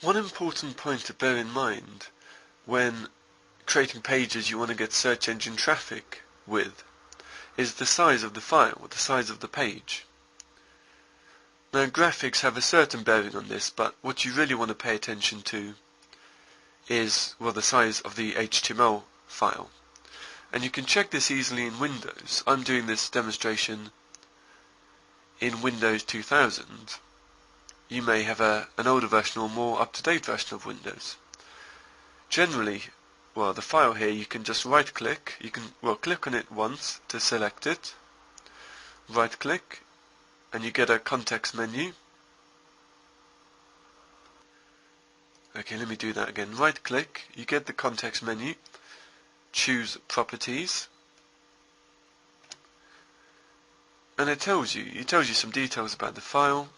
One important point to bear in mind when creating pages you want to get search engine traffic with is the size of the file, or the size of the page. Now graphics have a certain bearing on this, but what you really want to pay attention to is, well, the size of the HTML file. And you can check this easily in Windows. I'm doing this demonstration in Windows 2000. You may have an older version or more up-to-date version of Windows. Generally, well, the file here, you can just right-click. You can, well, click on it once to select it. Right-click, and you get a context menu. Okay, let me do that again. Right-click, you get the context menu. Choose Properties, and it tells you some details about the file,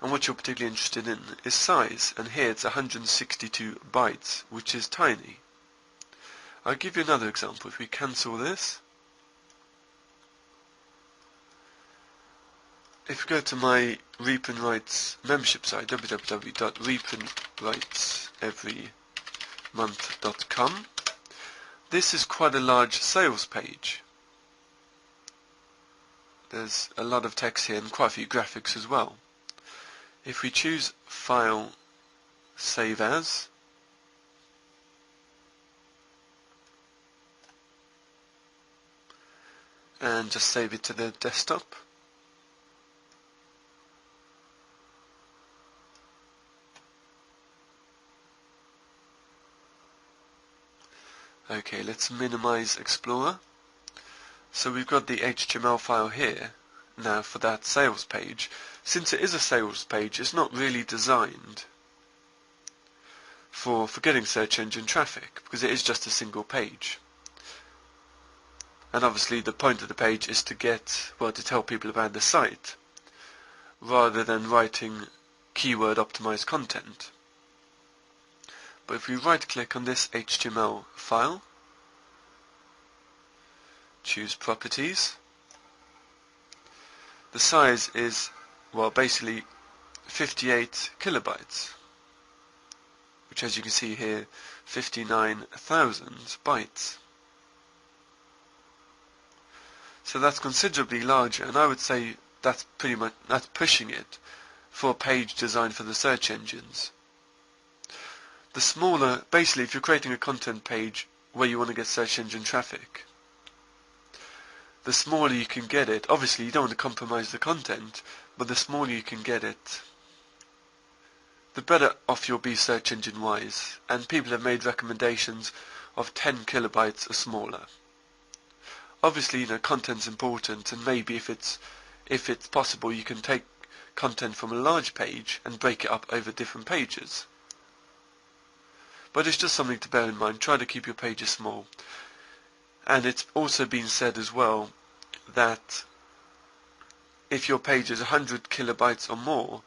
and what you're particularly interested in is size, and here it's 162 bytes, which is tiny. I'll give you another example. If we cancel this, if we go to my Reap and Writes membership site, www.reapandwriteseverymonth.com, this is quite a large sales page. There's a lot of text here and quite a few graphics as well. If we choose File, Save As, and just save it to the desktop, okay, let's minimize Explorer. So we've got the HTML file here now for that sales page. Since it is a sales page, it's not really designed for getting search engine traffic, because it is just a single page. And obviously the point of the page is to get, well, to tell people about the site, rather than writing keyword optimized content. But if we right click on this HTML file, choose Properties, the size is, well, basically 58 kilobytes, which, as you can see here, 59,000 bytes. So that's considerably larger, and I would say that's pushing it for a page designed for the search engines. The smaller, basically, if you're creating a content page where you want to get search engine traffic, the smaller you can get it, obviously you don't want to compromise the content, but the smaller you can get it, the better off you'll be search engine wise. And people have made recommendations of 10 kilobytes or smaller. Obviously, content's important, and maybe if it's possible, you can take content from a large page and break it up over different pages. But it's just something to bear in mind. Try to keep your pages small. And it's also been said as well that if your page is 100 kilobytes or more,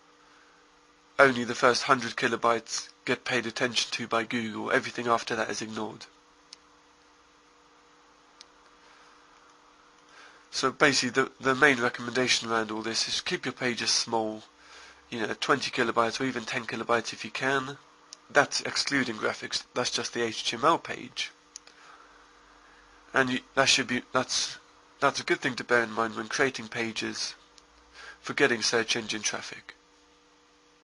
only the first 100 kilobytes get paid attention to by Google. Everything after that is ignored. So basically the main recommendation around all this is keep your pages small, 20 kilobytes or even 10 kilobytes if you can. That's excluding graphics, that's just the HTML page. And that's a good thing to bear in mind when creating pages for getting search engine traffic.